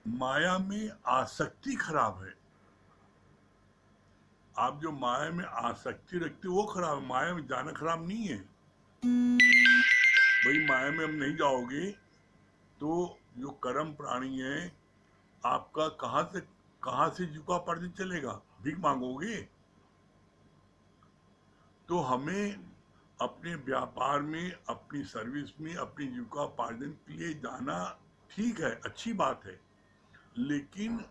माया में आसक्ति खराब है। आप जो माया में आसक्ति रखते हो वो खराब है, माया में जाना खराब नहीं है। भाई माया में हम नहीं जाओगे तो जो कर्म प्राणी है आपका कहाँ से जुका पड़ने चलेगा, भीख मांगोगे। तो हमें अपने व्यापार में, अपनी सर्विस में, अपनी जीविकोपार्जन के लिए जाना ठीक है, अच्छी बात है, लेकिन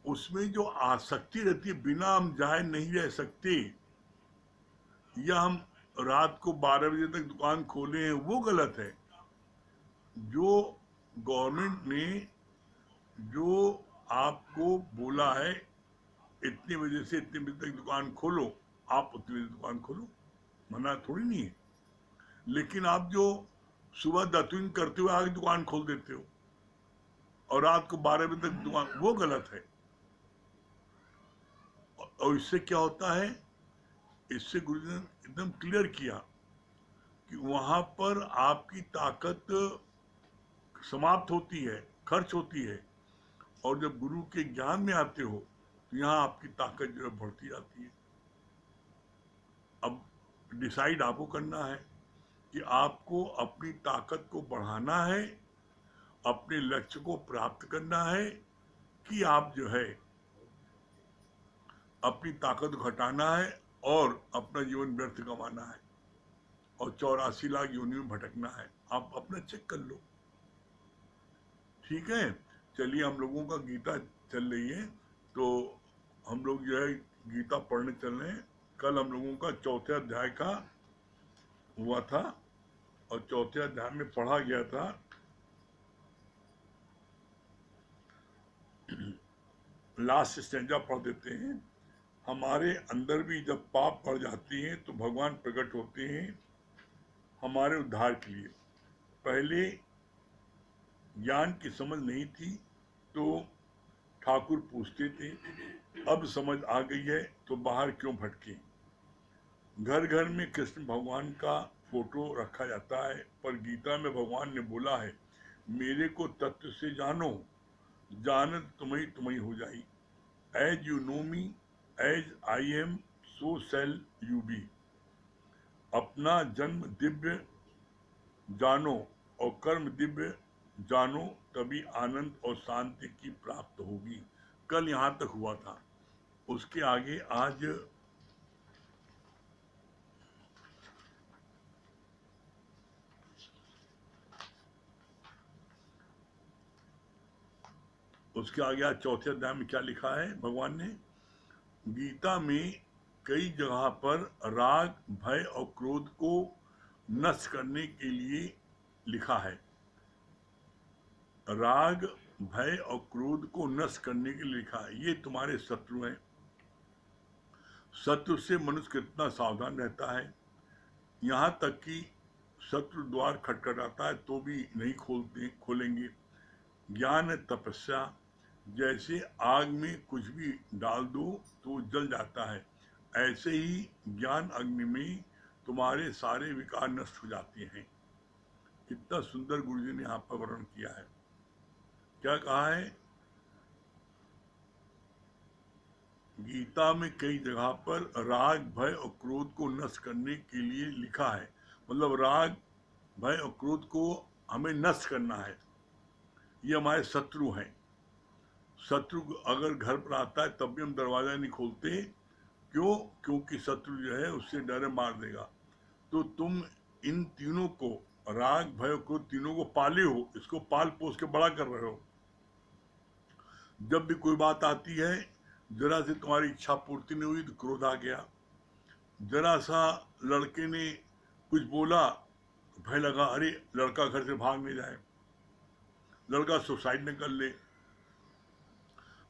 उसमें जो आसक्ति रहती है, बिना हम जाए नहीं रह सकते, या हम रात को 12 बजे तक दुकान खोले हैं, वो गलत है। जो गवर्नमेंट ने जो आपको बोला है इतने बजे से इतने बजे तक दुकान खोलो, आप उतने बजे दुकान खोलो, मना थोड़ी नहीं है। लेकिन आप जो सुबह दातुन करते हुए आगे दुकान खोल देते हो और रात को 12 बजे तक दुकान, वो गलत है। और इससे क्या होता है, इससे गुरु ने एकदम क्लियर किया कि वहां पर आपकी ताकत समाप्त होती है, खर्च होती है, और जब गुरु के ज्ञान में आते हो तो यहाँ आपकी ताकत जो है बढ़ती जाती है। अब डिसाइड आपको करना है कि आपको अपनी ताकत को बढ़ाना है, अपने लक्ष्य को प्राप्त करना है, कि आप जो है अपनी ताकत को घटाना है और अपना जीवन व्यर्थ गंवाना है और 84 लाख योनि में भटकना है। आप अपना चेक कर लो। ठीक है, चलिए, हम लोगों का गीता चल रही है तो हम लोग जो है गीता पढ़ने चल रहे हैं। कल हम लोगों का चौथे अध्याय का हुआ था और चौथे अध्याय में पढ़ा गया था लास्ट स्टेंजा पढ़ देते हैं। हमारे अंदर भी जब पाप बढ़ जाती हैं तो भगवान प्रकट होते हैं हमारे उद्धार के लिए। पहले ज्ञान की समझ नहीं थी तो ठाकुर पूछते थे, अब समझ आ गई है तो बाहर क्यों भटके। घर घर में कृष्ण भगवान का फोटो रखा जाता है, पर गीता में भगवान ने बोला है, मेरे को तत्व से जानो, जानत तुम्हें तुम्हें हो जाई। As you know me as I am so shall you be. अपना जन्म दिव्य जानो और कर्म दिव्य जानो, तभी आनंद और शांति की प्राप्त होगी। कल यहाँ तक हुआ था। उसके आगे आज चौथे अध्याय में क्या लिखा है भगवान ने। गीता में कई जगह पर राग, भय और क्रोध को नष्ट करने के लिए लिखा है। राग, भय और क्रोध को नष्ट करने के लिए लिखा है। ये तुम्हारे शत्रु हैं। शत्रु से मनुष्य कितना सावधान रहता है, यहाँ तक कि शत्रु द्वार खटखटाता है तो भी नहीं खोलेंगे। ज्ञान तपस्या, जैसे आग में कुछ भी डाल दो तो जल जाता है, ऐसे ही ज्ञान अग्नि में तुम्हारे सारे विकार नष्ट हो जाते हैं। कितना सुंदर गुरुजी ने यहाँ पर वर्णन किया है। क्या कहा है, गीता में कई जगह पर राग, भय और क्रोध को नष्ट करने के लिए लिखा है। मतलब राग, भय और क्रोध को हमें नष्ट करना है। ये हमारे शत्रु हैं। शत्रु अगर घर पर आता है तब भी हम दरवाजा नहीं खोलते। क्यों? क्योंकि शत्रु जो है उससे डरे मार देगा। तो तुम इन तीनों को, राग, भय, क्रोध, तीनों को पाले हो, इसको पाल पोस के बड़ा कर रहे हो। जब भी कोई बात आती है, जरा से तुम्हारी इच्छा पूर्ति नहीं हुई तो क्रोध आ गया। जरा सा लड़के ने कुछ बोला, भय लगा, अरे लड़का घर से भाग नहीं जाए, लड़का सुसाइड न कर ले।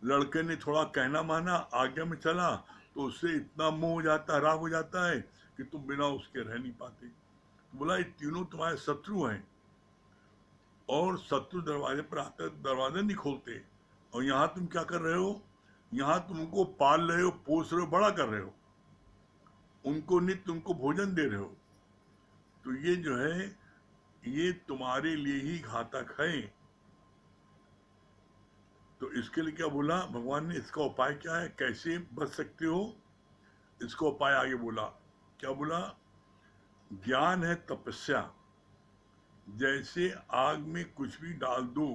लड़के ने थोड़ा कहना माना, आज्ञा में चला, तो उससे इतना मोह हो जाता है, राग हो जाता है कि तुम बिना उसके रह नहीं पाते। तो बोला, ये तीनों तुम्हारे शत्रु हैं और शत्रु दरवाजे पर आते दरवाजे नहीं खोलते। और यहाँ तुम क्या कर रहे हो, यहाँ तुम उनको पाल रहे हो, पोस रहे हो, बड़ा कर रहे हो, उनको नित्य उनको भोजन दे रहे हो। तो ये जो है ये तुम्हारे लिए ही घातक है। तो इसके लिए क्या बोला भगवान ने, इसका उपाय क्या है, कैसे बच सकते हो, इसका उपाय आगे बोला। क्या बोला? ज्ञान है तपस्या। जैसे आग में कुछ भी डाल दो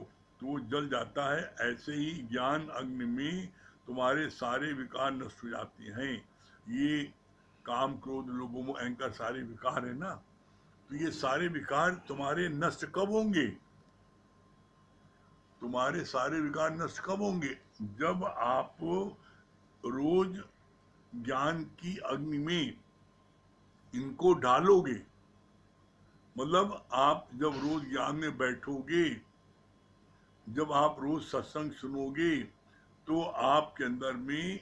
तो वो जल जाता है, ऐसे ही ज्ञान अग्नि में तुम्हारे सारे विकार नष्ट हो जाते हैं। ये काम क्रोध लोभो मोह अहंकार सारे विकार है ना, तो ये सारे विकार तुम्हारे नष्ट कब होंगे? तुम्हारे सारे विकार नष्ट कब होंगे? जब आप रोज ज्ञान की अग्नि में इनको डालोगे। मतलब आप जब रोज ज्ञान में बैठोगे, जब आप रोज सत्संग सुनोगे, तो आपके अंदर में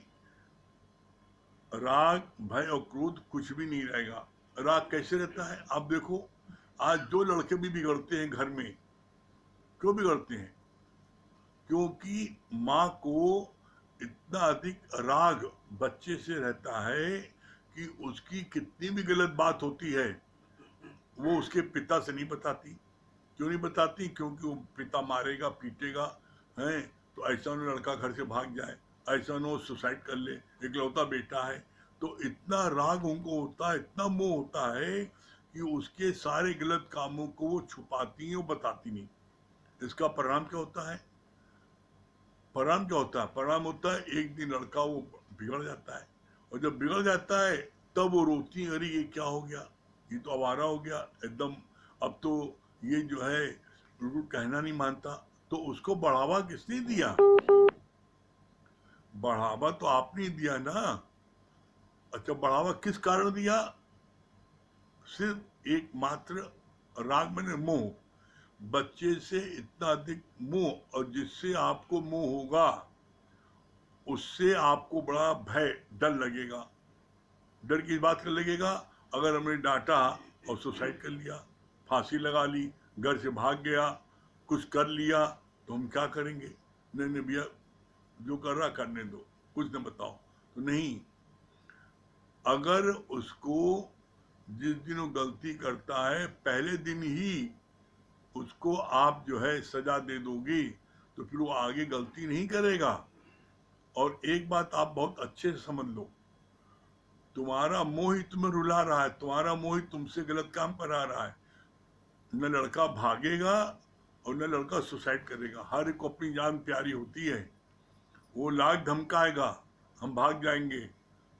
राग भय और क्रोध कुछ भी नहीं रहेगा। राग कैसे रहता है आप देखो, आज जो लड़के भी बिगड़ते हैं घर में, क्यों बिगड़ते हैं? क्योंकि माँ को इतना अधिक राग बच्चे से रहता है कि उसकी कितनी भी गलत बात होती है वो उसके पिता से नहीं बताती। क्यों नहीं बताती? क्योंकि वो पिता मारेगा पीटेगा, हैं, तो ऐसा न लड़का घर से भाग जाए, ऐसा न वो सुसाइड कर ले, इकलौता बेटा है। तो इतना राग उनको होता है, इतना मोह होता है कि उसके सारे गलत कामों को वो छुपाती है, वो बताती नहीं। इसका परिणाम क्या होता है? परिणाम क्या होता है? परिणाम होता है एक दिन लड़का वो बिगड़ जाता है, और जब बिगड़ जाता है तब वो रोती है, अरे ये क्या हो गया, ये तो आवारा हो गया एकदम, अब तो ये जो है बिल्कुल कहना नहीं मानता। तो उसको बढ़ावा किसने दिया? बढ़ावा तो आपने दिया ना। अच्छा, बढ़ावा किस कारण दिया? सिर्फ एकमात्र राग में मोह। बच्चे से इतना अधिक मोह, और जिससे आपको मोह होगा उससे आपको बड़ा भय डर लगेगा। डर की बात कर लगेगा, अगर हमने डांटा और सुसाइड कर लिया, फांसी लगा ली, घर से भाग गया, कुछ कर लिया, तो हम क्या करेंगे? नहीं नहीं भैया, जो कर रहा करने दो, कुछ न बताओ। तो नहीं, अगर उसको जिस दिन वो गलती करता है पहले दिन ही उसको आप जो है सजा दे दोगी, तो फिर वो आगे गलती नहीं करेगा। और एक बात आप बहुत अच्छे से समझ लो, तुम्हारा मोह ही तुम्हें रुला रहा है, तुम्हारा मोह ही तुमसे गलत काम करा रहा है। न लड़का भागेगा और न लड़का सुसाइड करेगा। हर एक को अपनी जान प्यारी होती है। वो लाख धमकाएगा, हम भाग जाएंगे,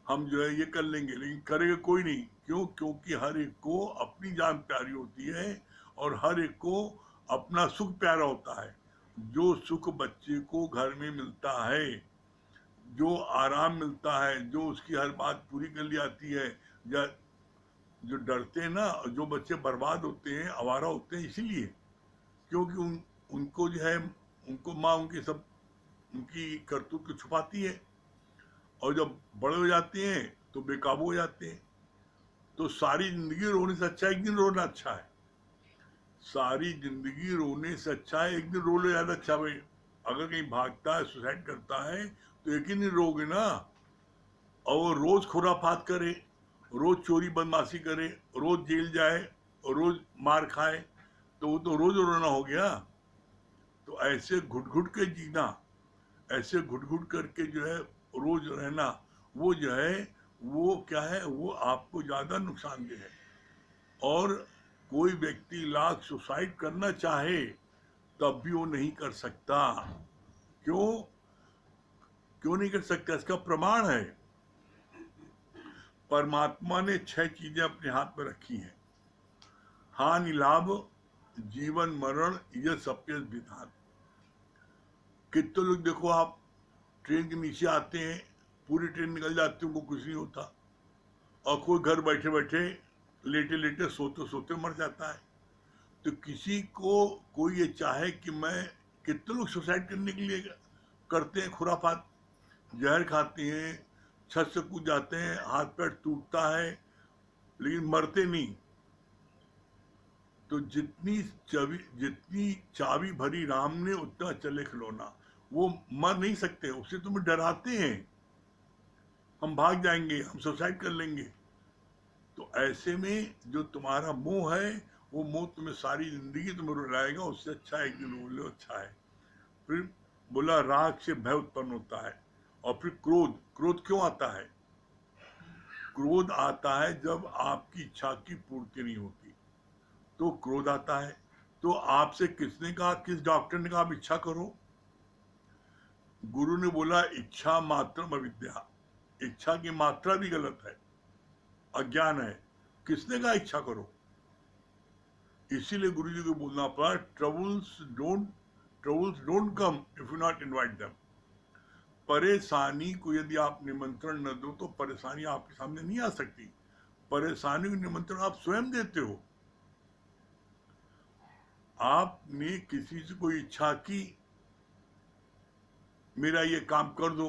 हम जो है ये कर लेंगे, लेकिन करेगा कोई नहीं। क्यों? क्योंकि हर एक को अपनी जान प्यारी होती है, और हर एक को अपना सुख प्यारा होता है। जो सुख बच्चे को घर में मिलता है, जो आराम मिलता है, जो उसकी हर बात पूरी कर ली जाती है, या जो डरते हैं ना, जो बच्चे बर्बाद होते हैं, आवारा होते हैं, इसीलिए क्योंकि उनको जो है, उनको माँ उनकी सब उनकी करतूत को छुपाती है, और जब बड़े हो जाते हैं तो बेकाबू हो जाते हैं। तो सारी जिंदगी रोने से अच्छा एक दिन रोना अच्छा है। सारी जिंदगी रोने से अच्छा है एक दिन रो लो, ज्यादा अच्छा। भाई अगर कहीं भागता है, सुसाइड करता है, तो एक ही दिन रोगे ना। और वो रोज खुराफात करे, रोज चोरी बदमाशी करे, रोज जेल जाए और रोज मार खाए, तो वो तो रोज रोना हो गया। तो ऐसे घुट घुट के जीना, ऐसे घुट घुट करके जो है रोज रहना, वो जो है वो क्या है, वो आपको ज्यादा नुकसानदेह है। और कोई व्यक्ति लाख सुसाइड करना चाहे तब भी वो नहीं कर सकता। क्यों? क्यों नहीं कर सकता? इसका प्रमाण है, परमात्मा ने 6 चीजें अपने हाथ में रखी हैं। हानि लाभ, जीवन मरण, यह सप्य विधान। कितने लोग देखो आप, ट्रेन के नीचे आते हैं, पूरी ट्रेन निकल जाती है, उनको कुछ नहीं होता, और कोई घर बैठे बैठे लेटे लेटे सोते सोते मर जाता है। तो किसी को कोई ये चाहे कि मैं, कितने लोग सुसाइड करने के लिए करते हैं खुराफात, जहर खाते हैं, छत से कूद जाते हैं, हाथ पैर टूटता है, लेकिन मरते नहीं। तो जितनी चाबी भरी राम ने उतना चले खिलौना। वो मर नहीं सकते, उससे तुम्हें डराते हैं, हम भाग जाएंगे, हम सुसाइड कर लेंगे। तो ऐसे में जो तुम्हारा मोह है, वो मोह तुम्हें सारी जिंदगी तुम्हें रुलाएगा। उससे अच्छा एक दिन रो लो, अच्छा है। फिर बोला राग से भय उत्पन्न होता है। और फिर क्रोध, क्रोध क्यों आता है? क्रोध आता है जब आपकी इच्छा की पूर्ति नहीं होती, तो क्रोध आता है। तो आपसे किसने कहा, किस डॉक्टर ने कहा आप इच्छा करो? गुरु ने बोला इच्छा मात्रम अविद्या। इच्छा की मात्रा भी गलत है, अज्ञान है। किसने कहा इच्छा करो? इसीलिए गुरु जी को बोलना पड़ा, troubles don't come if you not invite them. परेशानी को यदि आप निमंत्रण न दो तो परेशानी आपके सामने नहीं आ सकती। परेशानी को निमंत्रण आप स्वयं देते हो। आपने किसी से कोई इच्छा की, मेरा ये काम कर दो,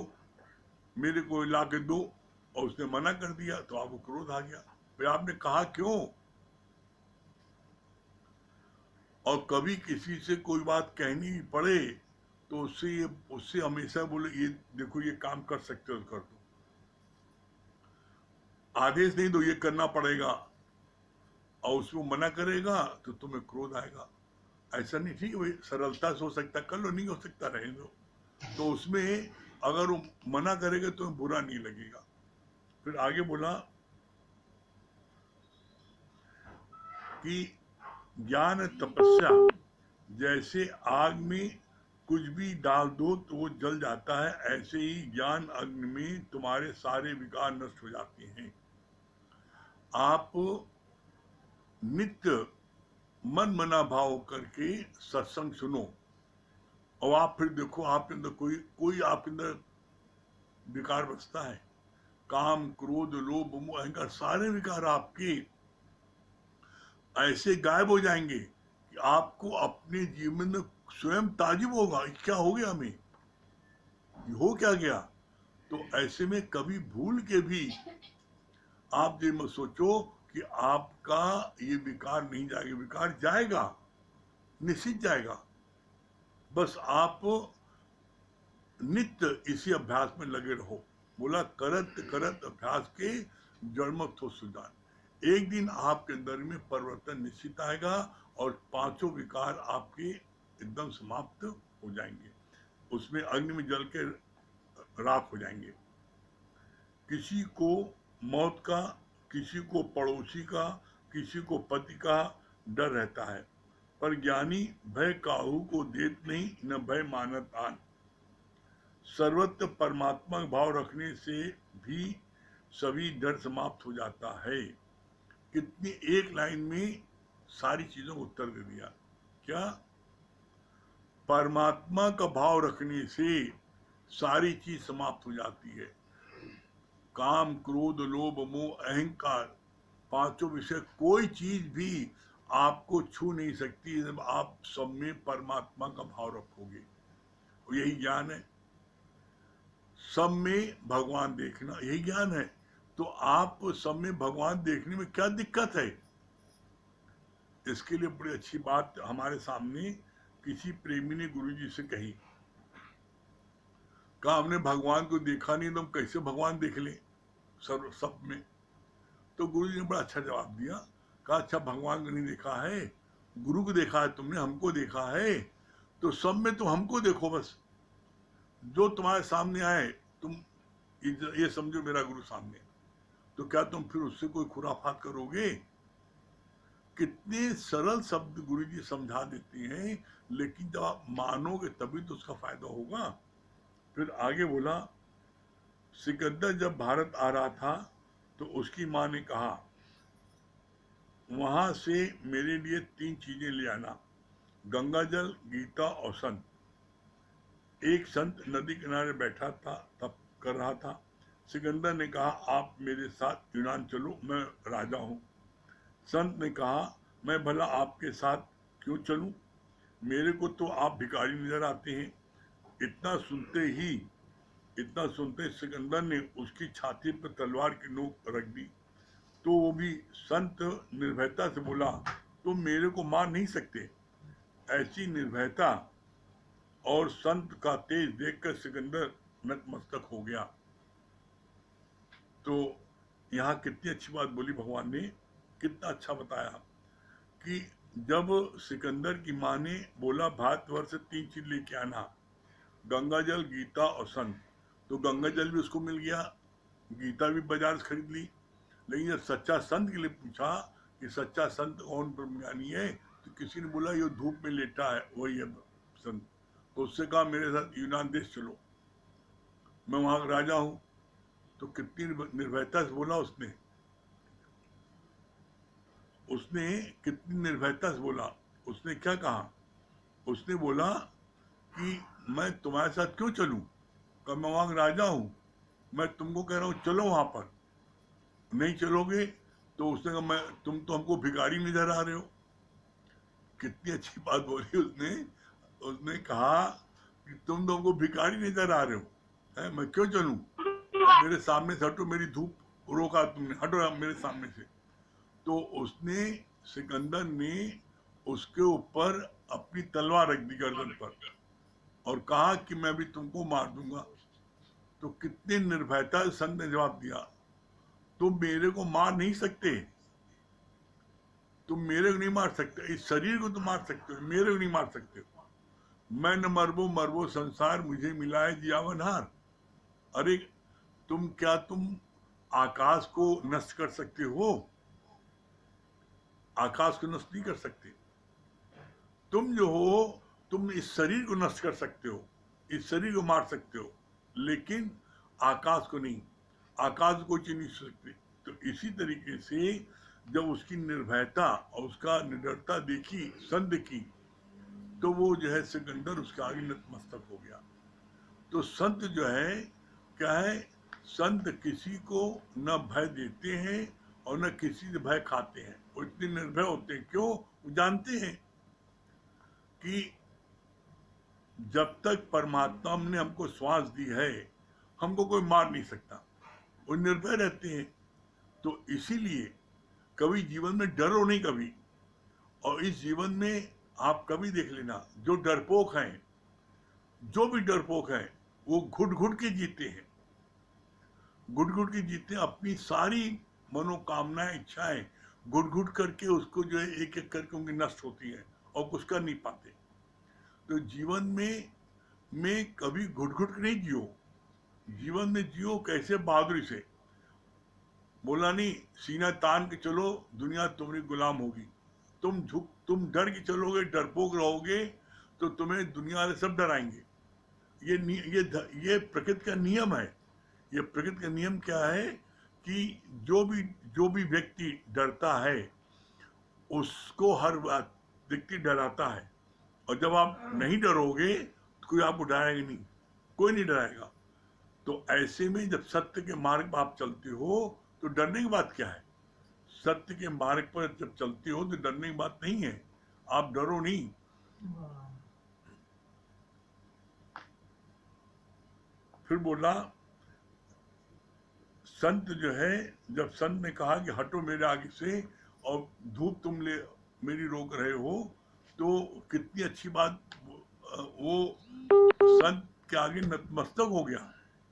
मेरे को ला के दो, और उसने मना कर दिया तो आपको क्रोध आ गया। फिर आपने कहा क्यों? और कभी किसी से कोई बात कहनी पड़े तो उससे हमेशा बोले ये देखो ये काम कर सकते हो, कर दो। आदेश नहीं दो ये करना पड़ेगा, और उसको मना करेगा तो तुम्हें क्रोध आएगा। ऐसा नहीं, ठीक है भाई सरलता से हो सकता, कर लो, नहीं हो सकता रहे दो। तो उसमें अगर वो मना करेगा तो बुरा नहीं लगेगा। फिर आगे बोला कि ज्ञान तपस्या, जैसे आग में कुछ भी डाल दो तो वो जल जाता है, ऐसे ही ज्ञान अग्नि में तुम्हारे सारे विकार नष्ट हो जाते हैं। आप नित्य मन मना भाव करके सत्संग सुनो, और आप फिर देखो आपके अंदर कोई आपके अंदर विकार बचता है। काम, क्रोध, लोभ, मोह, अहंकार, सारे विकार आपके ऐसे गायब हो जाएंगे कि आपको अपने जीवन में स्वयं ताजुब होगा, क्या हो गया हमें, हो क्या गया। तो ऐसे में कभी भूल के भी आप ये मत सोचो कि आपका ये विकार नहीं जाएगा। विकार जाएगा, निश्चित जाएगा। बस आप नित्य इसी अभ्यास में लगे रहो। बोला करत करत अभ्यास के जड़मत हो सुजान। एक दिन आपके अंदर में परिवर्तन निश्चित आएगा और पांचों विकार आपके एकदम समाप्त हो जाएंगे, उसमें अग्नि में जल के राख हो जाएंगे। किसी को मौत का, किसी को पड़ोसी का, किसी को पति का डर रहता है, पर ज्ञानी भय काहू को देत नहीं, न भय मानत आन। सर्वत्र परमात्मा भाव रखने से भी सभी डर समाप्त हो जाता है। कितनी एक लाइन में सारी चीजों को उत्तर दे दिया। क्या? परमात्मा का भाव रखने से सारी चीज समाप्त हो जाती है। काम, क्रोध, लोभ, मोह, अहंकार, पांचों विषय, कोई चीज भी आपको छू नहीं सकती जब आप सब में परमात्मा का भाव रखोगे। यही ज्ञान है, सब में भगवान देखना, यही ज्ञान है। तो आप सब में भगवान देखने में क्या दिक्कत है? इसके लिए बड़ी अच्छी बात हमारे सामने किसी प्रेमी ने गुरु जी से कही। कहा हमने भगवान को देखा नहीं तो हम कैसे भगवान देख ले सब में। तो गुरु जी ने बड़ा अच्छा जवाब दिया। कहा अच्छा भगवान को नहीं देखा है, गुरु को देखा है तुमने, हमको देखा है, तो सब में तुम हमको देखो बस। जो तुम्हारे सामने आए तुम ये समझो मेरा गुरु सामने। तो क्या तुम फिर उससे कोई खुराफात करोगे? कितने सरल शब्द गुरु जी समझा देते हैं, लेकिन जब आप मानोगे तभी तो उसका फायदा होगा। फिर आगे बोला सिकंदर जब भारत आ रहा था तो उसकी माँ ने कहा वहां से मेरे लिए 3 चीजें ले आना, गंगा जल, गीता और संत। एक संत नदी किनारे बैठा था, तप कर रहा था। सिकंदर ने कहा आप मेरे साथ यूनान चलो, मैं राजा हूँ। संत ने कहा मैं भला आपके साथ क्यों चलूं, मेरे को तो आप भिखारी नजर आते हैं। इतना सुनते सिकंदर ने उसकी छाती पर तलवार की नोक रख दी। तो वो भी संत निर्भयता से बोला तुम मेरे को मार नहीं सकते। ऐसी निर्भयता और संत का तेज देखकर सिकंदर नतमस्तक हो गया। तो यहाँ कितनी अच्छी बात बोली भगवान ने, कितना अच्छा बताया कि जब सिकंदर की माँ ने बोला भारतवर्ष से 3 चीज लेके आना, गंगा जल, गीता और संत। तो गंगा जल भी उसको मिल गया, गीता भी बाजार से खरीद ली। लेकिन जब सच्चा संत के लिए पूछा कि सच्चा संत कौन ब्रह्मज्ञानी है, तो किसी ने बोला ये धूप में लेटा है वही है संत। तो उससे कहा मेरे साथ यूनान देश चलो, मैं वहां का राजा हूं। तो कितनी निर्भयता से बोला उसने, उसने कितनी निर्भयता से बोला। उसने क्या कहा, उसने बोला कि मैं तुम्हारे साथ क्यों चलूं, कहा मैं वहां का राजा हूं, मैं तुमको कह रहा हूं चलो वहां पर, नहीं चलोगे तो उसने कहा मैं, तुम तो हमको भिखारी नजर आ रहे हो। कितनी अच्छी बात बोली उसने। उसने कहा कि तुम तो हमको भिखारी नजर आ रहे हो, है मैं क्यों चलूं, मेरे सामने से हटो, मेरी धूप रोका तुमने, हटो मेरे सामने से। तो उसने, सिकंदर ने उसके ऊपर अपनी तलवार रख दी गर्दन पर और कहा कि मैं भी तुमको मार दूंगा। तो कितने निर्भयता से संत ने जवाब दिया, तुम मेरे को मार नहीं सकते, तुम मेरे को नहीं मार सकते, इस शरीर को तुम मार सकते हो, मेरे को नहीं मार सकते हो। मैं न मरबो मरबो संसार, मुझे मिला है जियावनहार। अरे क्या तुम आकाश को नष्ट कर सकते हो, आकाश को नष्ट नहीं कर सकते। तुम जो हो, तुम इस शरीर को नष्ट कर सकते हो, इस शरीर को मार सकते हो, लेकिन आकाश को नहीं, आकाश को कोई चीज नहीं सकते। तो इसी तरीके से जब उसकी निर्भयता और उसका निडरता देखी संत की, तो वो जो है सिकंदर उसके आगे नतमस्तक हो गया। तो संत जो है क्या है, संत किसी को न भय देते हैं और न किसी से भय खाते हैं। वो इतने निर्भय होते हैं, क्यों, वो जानते हैं कि जब तक परमात्मा ने हमको श्वास दी है, हमको कोई मार नहीं सकता। वो निर्भय रहते हैं। तो इसीलिए कभी जीवन में डरो नहीं कभी। और इस जीवन में आप कभी देख लेना, जो डरपोक हैं, जो भी डरपोक हैं, वो घुट घुट के जीते हैं, घुट घुट के जीते हैं। अपनी सारी मनोकामनाएं, इच्छाएं घुट घुट करके उसको जो है एक एक करके उनकी नष्ट होती है और कुछ कर नहीं पाते। तो जीवन में कभी घुट घुट के नहीं जियो, जीवन में जियो कैसे, बहादुरी से। बोला नहीं, सीना तान के चलो, दुनिया तुम्हारी गुलाम होगी। तुम डर के चलोगे, डरपोक रहोगे, तो तुम्हें दुनिया वाले सब डराएंगे। ये प्रकृति का नियम है। ये प्रकृति का नियम क्या है कि जो भी व्यक्ति डरता है, उसको हर व्यक्ति डराता है। और जब आप नहीं डरोगे तो कोई आपको डराएगा नहीं, कोई नहीं डराएगा। तो ऐसे में जब सत्य के मार्ग पर आप चलते हो तो डरने की बात क्या है। सत्य के मार्ग पर जब चलते हो तो डरने की बात नहीं है, आप डरो नहीं। फिर बोला, संत जो है, जब संत ने कहा कि हटो मेरे आगे से और धूप तुम ले मेरी रोक रहे हो, तो कितनी अच्छी बात, वो संत के आगे नतमस्तक हो गया,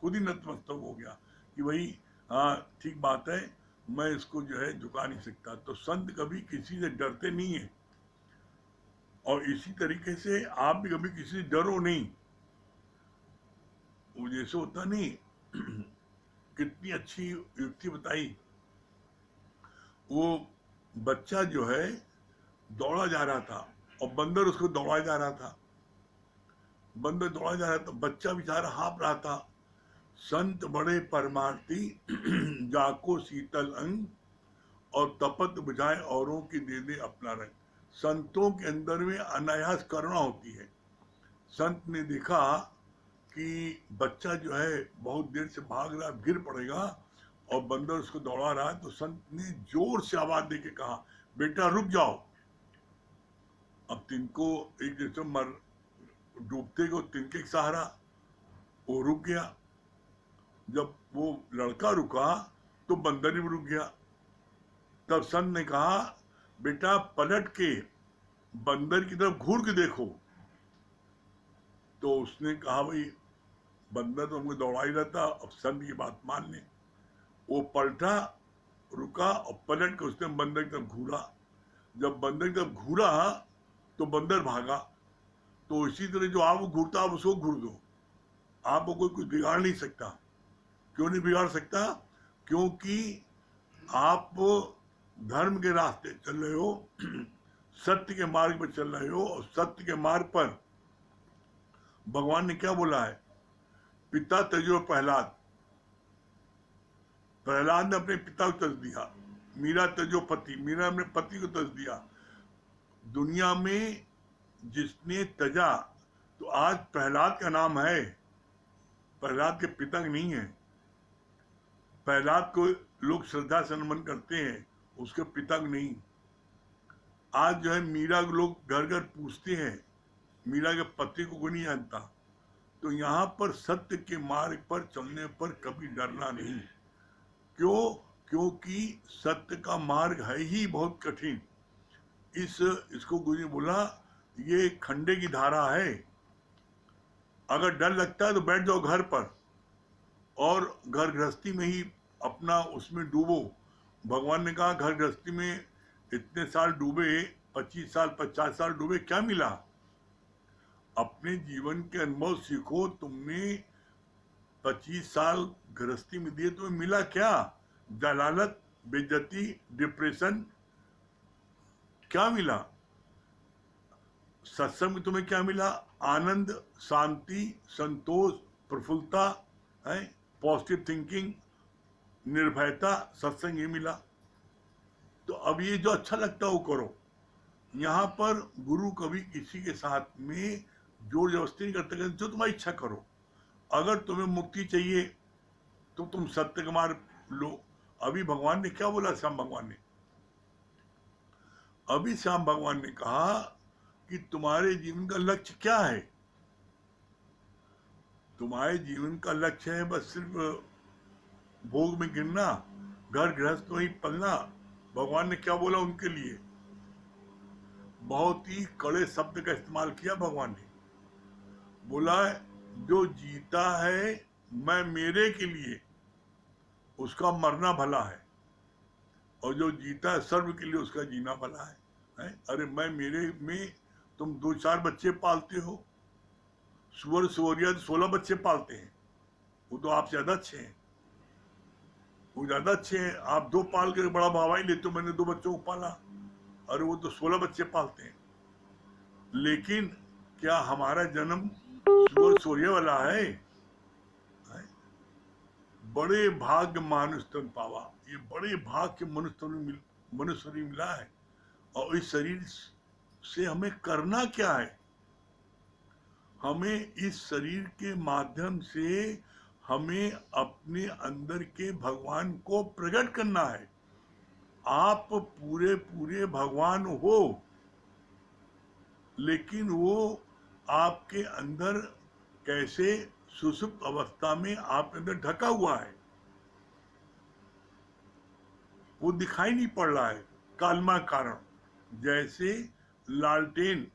खुद ही नतमस्तक हो गया कि भाई हाँ ठीक बात है, मैं इसको जो है झुका नहीं सकता। तो संत कभी किसी से डरते नहीं है। और इसी तरीके से आप भी कभी किसी से डरो नहीं। वो जैसे होता नहीं, कितनी अच्छी युक्ति बताई। वो बच्चा जो है दौड़ा जा रहा था और बंदर उसको दौड़ा जा रहा था, बंदर दौड़ा जा रहा था, बच्चा बेचारा हाँप रहा था। संत बड़े परमार्थी जाको शीतल अंग, और तपत बुझाए औरों की दे दे अपना रंग। संतों के अंदर में अनायास करुणा होती है। संत ने देखा कि बच्चा जो है बहुत देर से भाग रहा, गिर पड़ेगा और बंदर उसको दौड़ा रहा है, तो संत ने जोर से आवाज देके कहा, बेटा रुक जाओ। अब तिनको एक जैसे मर डूबते को तिनके सहारा, वो रुक गया। जब वो लड़का रुका तो बंदर भी रुक गया। तब संत ने कहा, बेटा पलट के बंदर की तरफ घूर के देखो। तो उसने कहा, भाई बंदर तो हमको दौड़ा ही रहता, अब संत की बात मान ले। वो पलटा, रुका और पलट के उसने बंदर की तरफ घूरा। जब बंदर की तरफ घूरा तो बंदर भागा। तो इसी तरह जो आप घूरता, आप उसको घूर दो। आपको कोई कुछ बिगाड़ नहीं सकता। क्यों नहीं बिगाड़ सकता? क्योंकि आप धर्म के रास्ते चल रहे हो, सत्य के मार्ग पर चल रहे हो, और सत्य के मार्ग पर भगवान ने क्या बोला है? पिता तजो प्रहलाद। प्रहलाद ने अपने पिता को तज दिया। मीरा तजो पति, मीरा ने अपने पति को तज दिया। दुनिया में जिसने तजा, तो आज प्रहलाद का नाम है, प्रहलाद के पिता नहीं है। प्रहलाद को लोग श्रद्धा से नमन करते हैं, उसके पिता को नहीं। आज जो है मीरा को लोग घर घर पूछते हैं, मीरा के पति को कोई नहीं जानता। तो यहाँ पर सत्य के मार्ग पर चलने पर कभी डरना नहीं। क्यों? क्योंकि सत्य का मार्ग है ही बहुत कठिन। इसको गुरु ने बोला ये खंडे की धारा है। अगर डर लगता है तो बैठ जाओ घर पर और घर गृहस्थी में ही अपना उसमें डूबो। भगवान ने कहा घर गृहस्थी में इतने साल डूबे, 25 साल 50 साल डूबे, क्या मिला? अपने जीवन के अनुभव सीखो। तुमने 25 साल गृहस्थी में दिए, तुम्हें मिला क्या? जलालत, बेइज्जती, डिप्रेशन, क्या मिला? सत्संग में तुम्हें क्या मिला? आनंद, शांति, संतोष, प्रफुल्लता है, पॉजिटिव थिंकिंग, निर्भयता, सत्संग ये मिला। तो अब ये जो अच्छा लगता है वो करो। यहाँ पर गुरु कभी किसी के साथ में जोर जबरदस्ती नहीं करते, जो तुम्हारी इच्छा करो। अगर तुम्हें मुक्ति चाहिए तो तुम सत्य का मार्ग लो। अभी भगवान ने क्या बोला? श्याम भगवान ने, अभी श्याम भगवान ने कहा कि तुम्हारे जीवन का लक्ष्य क्या है? तुम्हारे जीवन का लक्ष्य है बस सिर्फ भोग में गिरना, घर गृहस्थ में ही पलना। भगवान ने क्या बोला उनके लिए? बहुत ही कड़े शब्द का इस्तेमाल किया भगवान ने। बोला जो जीता है मैं मेरे के लिए, उसका मरना भला है, और जो जीता है सर्व के लिए, उसका जीना भला है? अरे मैं मेरे में तुम 2-4 बच्चे पालते हो, सुअर सुअरिया 16 बच्चे पालते हैं, वो तो आप ज्यादा अच्छे हैं, वो ज्यादा अच्छे हैं। आप 2 पाल के बड़ा भावा ही लेते हो, मैंने 2 बच्चों को पाला, अरे वो तो 16 बच्चे पालते हैं। लेकिन क्या हमारा जन्म सुअर सुअरिया वाला है? बड़े भाग्य मानुष तन पावा, ये बड़े भाग्य के मनुष्य शरीर मिला है। और इस शरीर से हमें करना क्या है? हमें इस शरीर के माध्यम से हमें अपने अंदर के भगवान को प्रकट करना है। आप पूरे पूरे भगवान हो, लेकिन वो आपके अंदर कैसे सुषुप्त अवस्था में आपके अंदर ढका हुआ है, वो दिखाई नहीं पड़ रहा है कालमा कारण। जैसे लालटेन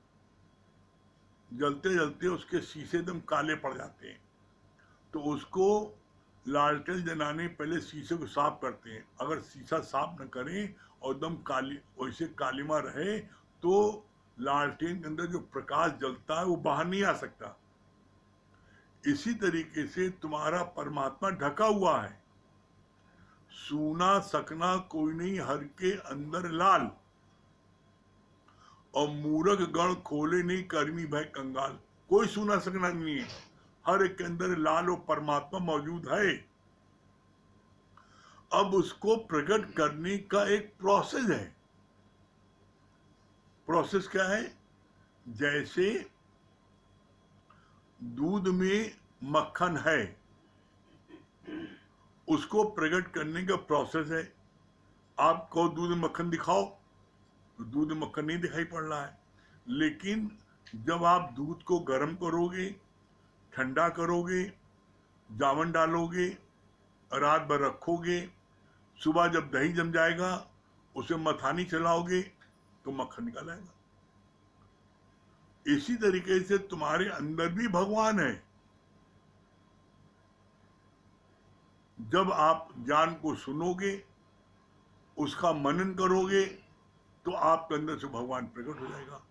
जलते जलते उसके शीशे एकदम काले पड़ जाते हैं, तो उसको लालटेन जलाने पहले शीशे को साफ करते हैं। अगर शीशा साफ न करें और एकदम काली वैसे कालिमा रहे तो लालटेन के अंदर जो प्रकाश जलता है वो बाहर नहीं आ सकता। इसी तरीके से तुम्हारा परमात्मा ढका हुआ है। सूना सकना कोई नहीं हर के अंदर लाल, और मूर्ख गण खोले नहीं कर्मी भय कंगाल। कोई सुना सकना नहीं है, हर एक के अंदर लाल और परमात्मा मौजूद है। अब उसको प्रकट करने का एक प्रोसेस है। प्रोसेस क्या है? जैसे दूध में मक्खन है, उसको प्रकट करने का प्रोसेस है। आप कहो दूध में मक्खन दिखाओ, तो दूध में मक्खन नहीं दिखाई पड़ रहा है। लेकिन जब आप दूध को गर्म करोगे, ठंडा करोगे, जावन डालोगे, रात भर रखोगे, सुबह जब दही जम जाएगा उसे मथानी चलाओगे तो मक्खन निकल आएगा। इसी तरीके से तुम्हारे अंदर भी भगवान है। जब आप ज्ञान को सुनोगे, उसका मनन करोगे, तो आपके अंदर से भगवान प्रकट हो जाएगा।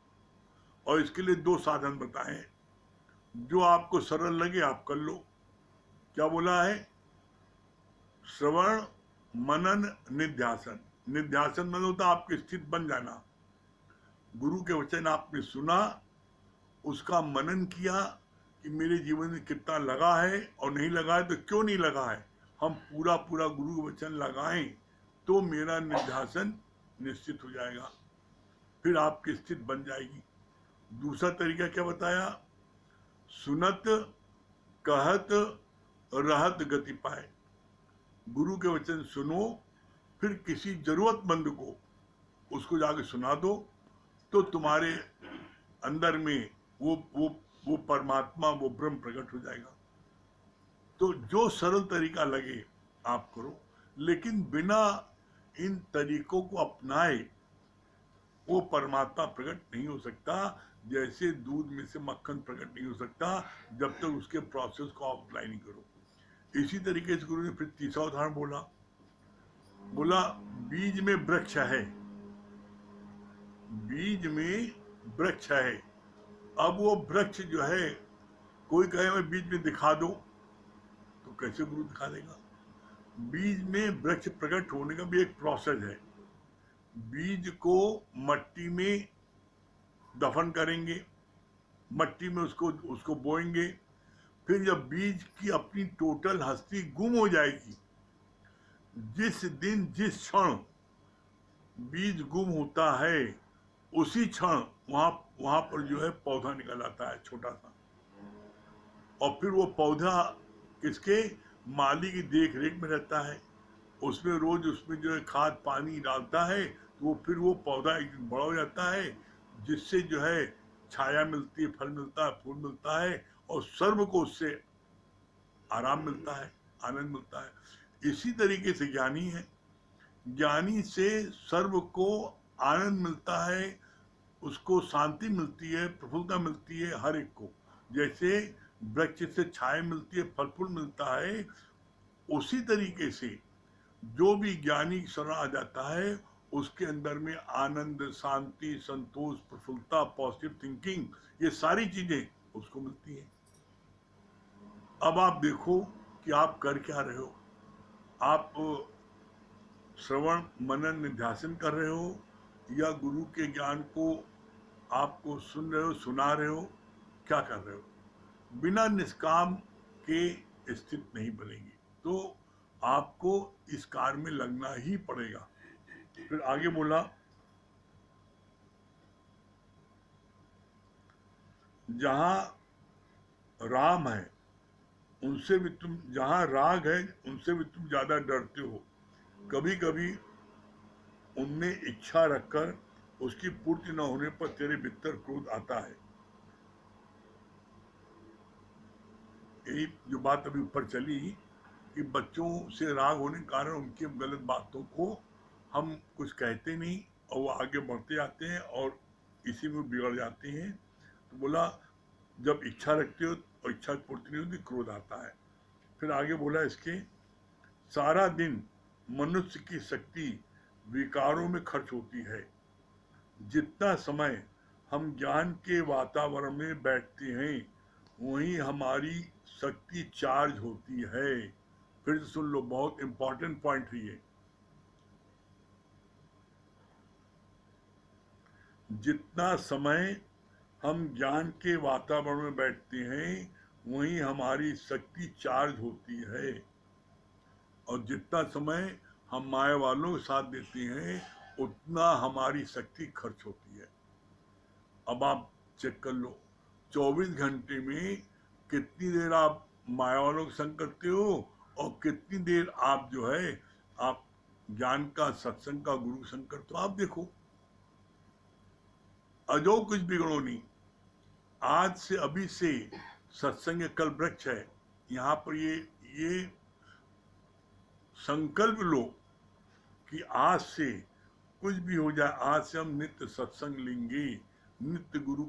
और इसके लिए 2 साधन बताए, जो आपको सरल लगे आप कर लो। क्या बोला है? श्रवण मनन निध्यासन। निध्यासन मतलब होता है आपकी स्थिति बन जाना। गुरु के वचन आपने सुना, उसका मनन किया कि मेरे जीवन में कितना लगा है और नहीं लगा है तो क्यों नहीं लगा है। हम पूरा पूरा गुरु का वचन लगाएं तो मेरा निध्यासन निश्चित हो जाएगा, फिर आपकी स्थिति बन जाएगी। दूसरा तरीका क्या बताया? सुनत कहत रहत गति पाए। गुरु के वचन सुनो, फिर किसी जरूरतमंद को उसको जाके सुना दो, तो तुम्हारे अंदर में वो परमात्मा, वो ब्रह्म प्रकट हो जाएगा। तो जो सरल तरीका लगे आप करो, लेकिन बिना इन तरीकों को अपनाए वो परमात्मा प्रकट नहीं हो सकता। जैसे दूध में से मक्खन प्रकट नहीं हो सकता जब तक उसके प्रोसेस को आप अप्लाई नहीं करो। इसी तरीके से गुरु ने फिर तीसरा उदाहरण बोला बीज में वृक्ष है, बीज में वृक्ष है। अब वो वृक्ष जो है, कोई कहे मैं बीज में दिखा दो, तो कैसे गुरु दिखा देगा? बीज में वृक्ष प्रकट होने का भी एक प्रोसेस है। बीज को मट्टी में दफन करेंगे, मट्टी में उसको बोएंगे, फिर जब बीज की अपनी टोटल हस्ती गुम हो जाएगी, जिस दिन जिस क्षण बीज गुम होता है उसी क्षण वहां पर जो है पौधा निकल आता है छोटा सा, और फिर वो पौधा किसके? माली की देख रेख में रहता है। उसमें रोज उसमें जो है खाद पानी डालता है, तो वो फिर वो पौधा एक दिन बड़ा हो जाता है, जिससे जो है छाया मिलती है, फल मिलता है, फूल मिलता है, और सर्व को उससे आराम मिलता है, आनंद मिलता है। इसी तरीके से ज्ञानी है, ज्ञानी से सर्व को आनंद मिलता है, उसको शांति मिलती है, प्रफुल्लता मिलती है हर एक को। जैसे वृक्ष से छाया मिलती है, फल फूल मिलता है, उसी तरीके से जो भी ज्ञानी शरण आ जाता है उसके अंदर में आनंद, शांति, संतोष, प्रफुल्लता, पॉजिटिव थिंकिंग, ये सारी चीजें उसको मिलती हैं। अब आप देखो कि आप कर क्या रहे हो। आप श्रवण मनन निध्यासन कर रहे हो, या गुरु के ज्ञान को आपको सुन रहे हो, सुना रहे हो, क्या कर रहे हो? बिना निष्काम के स्थिति नहीं बनेगी, तो आपको इस कार्य में लगना ही पड़ेगा। फिर आगे बोला, जहां राम है उनसे भी तुम, जहां राग है उनसे भी तुम ज्यादा डरते हो। कभी कभी उनमें इच्छा रखकर उसकी पूर्ति न होने पर तेरे भीतर क्रोध आता है। यही जो बात अभी ऊपर चली कि बच्चों से राग होने के कारण उनकी गलत बातों को हम कुछ कहते नहीं और वो आगे बढ़ते जाते हैं और इसी में बिगड़ जाते हैं। तो बोला जब इच्छा रखते हो और इच्छा पूर्ति नहीं होती, क्रोध आता है। फिर आगे बोला इसके, सारा दिन मनुष्य की शक्ति विकारों में खर्च होती है। जितना समय हम ज्ञान के वातावरण में बैठते हैं वहीं हमारी शक्ति चार्ज होती है। फिर से सुन लो, बहुत इंपॉर्टेंट पॉइंट है ये। जितना समय हम ज्ञान के वातावरण में बैठते हैं वहीं हमारी शक्ति चार्ज होती है, और जितना समय हम माया वालों के साथ देते हैं उतना हमारी शक्ति खर्च होती है। अब आप चेक कर लो, 24 घंटे में कितनी देर आप माया वालों के संग करते हो और कितनी देर आप जो है आप ज्ञान का, सत्संग का, गुरु संग करते हो। आप देखो, अजो कुछ बिगड़ो नहीं। आज से, अभी से सत्संग कल वृक्ष है। यहाँ पर ये संकल्प लो कि आज से कुछ भी हो जाए, आज से हम नित्य सत्संग लेंगे, नित्य गुरु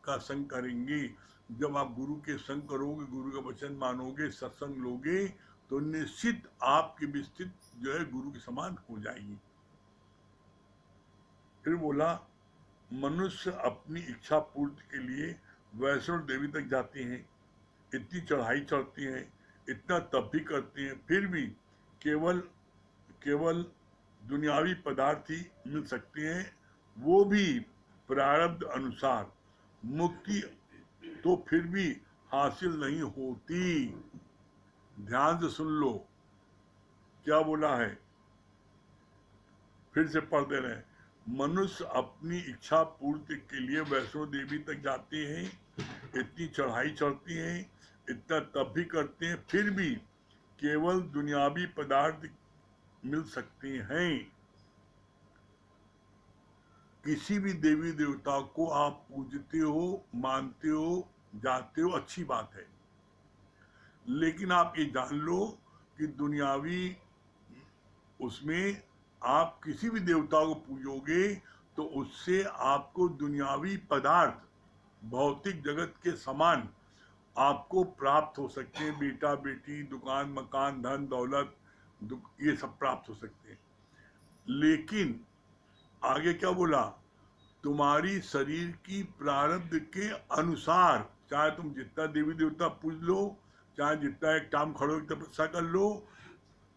का संग करेंगे। जब आप गुरु के संग करोगे, गुरु का वचन मानोगे, सत्संग लोगे, तो निश्चित आपकी भी स्थिति जो है गुरु के समान हो जाएगी। फिर बोला, मनुष्य अपनी इच्छा पूर्ति के लिए वैष्णव देवी तक जाते हैं, इतनी चढ़ाई चढ़ती है, इतना तब भी करते हैं, फिर भी केवल केवल दुनियावी पदार्थ ही मिल सकते हैं, वो भी प्रारब्ध अनुसार। मुक्ति तो फिर भी हासिल नहीं होती। ध्यान से सुन लो क्या बोला है, फिर से पढ़ दे रहे हैं। मनुष्य अपनी इच्छा पूर्ति के लिए वैष्णो देवी तक जाते हैं, इतनी चढ़ाई चढ़ती हैं, इतना तब भी करते हैं, फिर भी केवल दुनियावी पदार्थ मिल सकते हैं। किसी भी देवी देवता को आप पूजते हो, मानते हो, जाते हो, अच्छी बात है, लेकिन आप ये जान लो कि दुनियावी उसमें आप किसी भी देवता को पूजोगे तो उससे आपको दुनियावी पदार्थ भौतिक जगत के समान आपको प्राप्त हो सकते हैं। बेटा बेटी, दुकान मकान, धन दौलत, ये सब प्राप्त हो सकते हैं। लेकिन आगे क्या बोला, तुम्हारी शरीर की प्रारब्ध के अनुसार, चाहे तुम जितना देवी देवता पूज लो, चाहे जितना एक टाइम खड़ो तपस्या कर लो,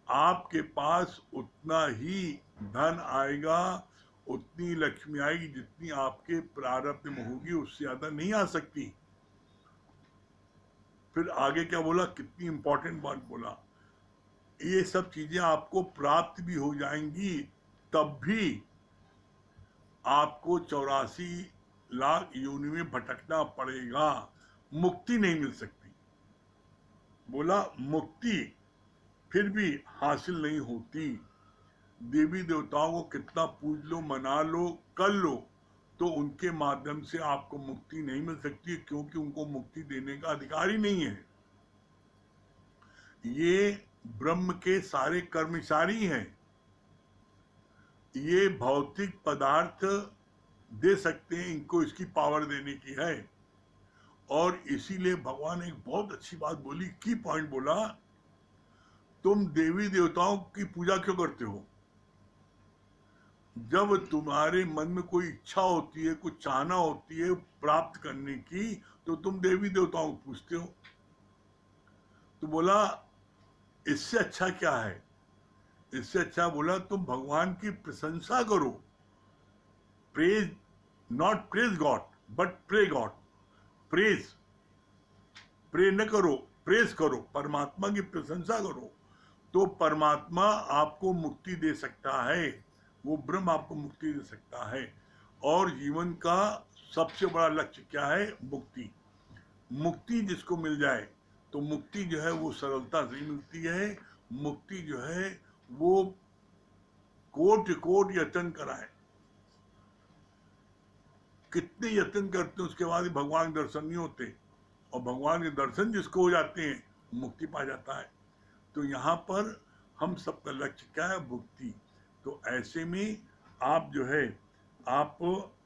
आपके पास उतना ही धन आएगा, उतनी लक्ष्मी आएगी जितनी आपके प्रारब्ध में होगी, उससे ज्यादा नहीं आ सकती। फिर आगे क्या बोला, कितनी इंपॉर्टेंट बात बोला, ये सब चीजें आपको प्राप्त भी हो जाएंगी, तब भी आपको 84 लाख योनि में भटकना पड़ेगा, मुक्ति नहीं मिल सकती। बोला मुक्ति फिर भी हासिल नहीं होती। देवी देवताओं को कितना पूज लो, मना लो, कर लो, तो उनके माध्यम से आपको मुक्ति नहीं मिल सकती, क्योंकि उनको मुक्ति देने का अधिकार ही नहीं है। ये ब्रह्म के सारे कर्मचारी हैं, ये भौतिक पदार्थ दे सकते हैं, इनको इसकी पावर देने की है। और इसीलिए भगवान एक बहुत अच्छी बात बोली, की पॉइंट बोला, तुम देवी देवताओं की पूजा क्यों करते हो? जब तुम्हारे मन में कोई इच्छा होती है, कुछ चाहना होती है प्राप्त करने की, तो तुम देवी देवताओं को पूछते हो। तो बोला इससे अच्छा क्या है? इससे अच्छा बोला तुम भगवान की प्रशंसा करो। Praise, not praise God but pray God. Praise, pray न करो, प्रेज करो, परमात्मा की प्रशंसा करो, तो परमात्मा आपको मुक्ति दे सकता है, वो ब्रह्म आपको मुक्ति दे सकता है। और जीवन का सबसे बड़ा लक्ष्य क्या है? मुक्ति। मुक्ति जिसको मिल जाए, तो मुक्ति जो है वो सरलता से मिलती है। मुक्ति जो है वो कोट कोट यत्न कराए, कितने यत्न करते हैं, उसके बाद भगवान के दर्शन नहीं होते, और भगवान के दर्शन जिसको हो जाते हैं मुक्ति पा जाता है। तो यहाँ पर हम सबका लक्ष्य क्या है? मुक्ति। तो ऐसे में आप जो है, आप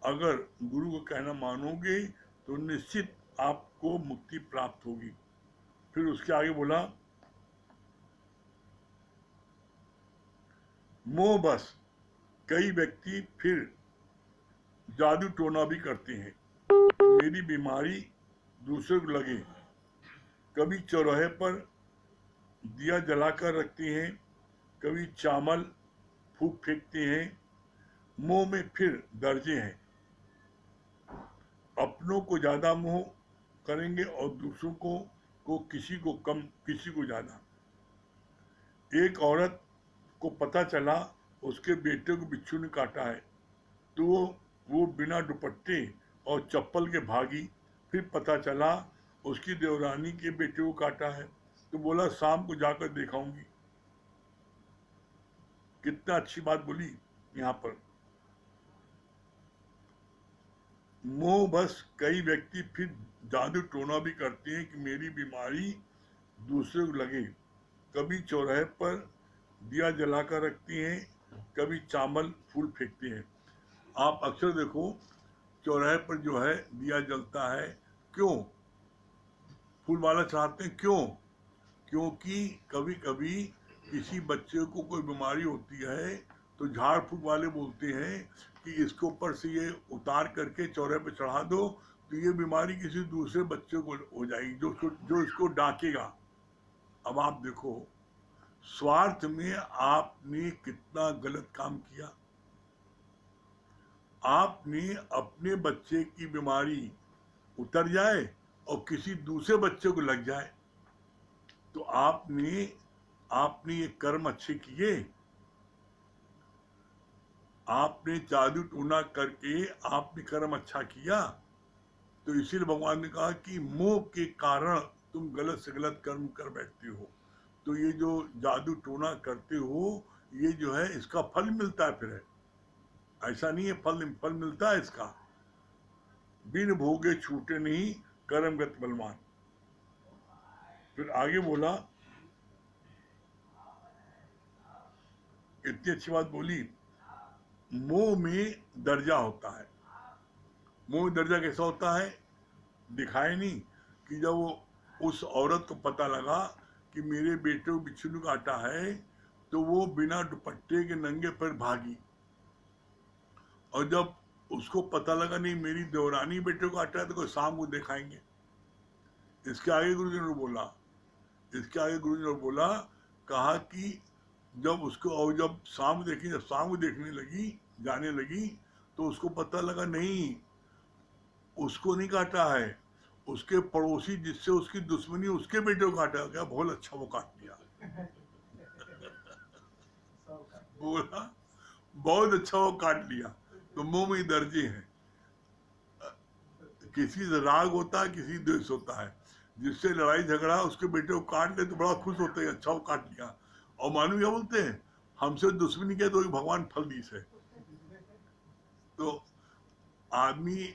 अगर गुरु को कहना मानोगे तो निश्चित आपको मुक्ति प्राप्त होगी। फिर उसके आगे बोला, मोह बस कई व्यक्ति फिर जादू टोना भी करते हैं, मेरी बीमारी दूसरे को लगे, कभी चौराहे पर दिया जलाकर रखते हैं, कभी चावल फूंक फेंकते हैं। मोह में फिर दर्जे हैं, अपनों को ज्यादा मोह करेंगे और दूसरों को किसी को कम, किसी को ज्यादा। एक औरत को पता चला उसके बेटे को बिच्छू ने काटा है, तो वो बिना दुपट्टे और चप्पल के भागी। फिर पता चला उसकी देवरानी के बेटे को काटा है, तो बोला शाम को जाकर दिखाऊंगी। कितना अच्छी बात बोली यहाँ पर। मोह बस कई व्यक्ति फिर जादू टोना भी करते हैं कि मेरी बीमारी दूसरे को लगे, कभी चौराहे पर दिया जलाकर रखती हैं, कभी चावल फूल फेंकते हैं। आप अक्सर देखो चौराहे पर जो है दिया जलता है, क्यों? फूल माला चढ़ाते हैं, क्यों? क्योंकि कभी कभी किसी बच्चे को कोई बीमारी होती है तो झाड़ फूक वाले बोलते हैं कि इसके ऊपर से ये उतार करके चौराहे पर चढ़ा दो, तो ये बीमारी किसी दूसरे बच्चे को हो जाएगी जो इसको डांकेगा। अब आप देखो, स्वार्थ में आपने कितना गलत काम किया। आपने अपने बच्चे की बीमारी उतर जाए और किसी दूसरे बच्चे को लग जाए, तो आपने आपने ये कर्म अच्छे किए। आपने जादू टूना करके आपने कर्म अच्छा किया। तो इसीलिए भगवान ने कहा कि मोह के कारण तुम गलत से गलत कर्म कर बैठते हो। तो ये जो जादू टोना करते हो, ये जो है इसका फल मिलता है। फिर है ऐसा नहीं है, फल मिलता है इसका। बिन भोगे छूटे नहीं, कर्मगत बलवान। फिर आगे बोला, इतनी अच्छी बात बोली, मोह में दर्जा होता है। मोह में दर्जा कैसा होता है? दिखाए नहीं कि जब वो उस औरत को पता लगा कि मेरे बेटे को बिच्छू ने काटा है, तो वो बिना दुपट्टे के नंगे पर भागी। और जब उसको पता लगा नहीं मेरी देवरानी बेटे को काटा है, तो कोई शाम को दिखाएंगे। इसके आगे गुरुजी ने बोला, कहा कि जब उसको, और जब शाम देखी, जब शाम को देखने लगी, जाने लगी, तो उसको पता लगा नहीं, उसको नहीं काटा है, उसके पड़ोसी जिससे उसकी दुश्मनी, उसके बेटे को काटा। क्या बहुत अच्छा वो काट दिया। बोला बहुत अच्छा वो काट लिया। तो मुंह में दर्जे हैं। किसी से राग होता है, किसी द्वेष होता है। जिससे लड़ाई झगड़ा उसके बेटे को काट ले तो बड़ा खुश होते हैं, अच्छा वो काट लिया। और मानव क्या बोलते हैं, हमसे दुश्मनी किया तो भगवान फल दी से। तो आदमी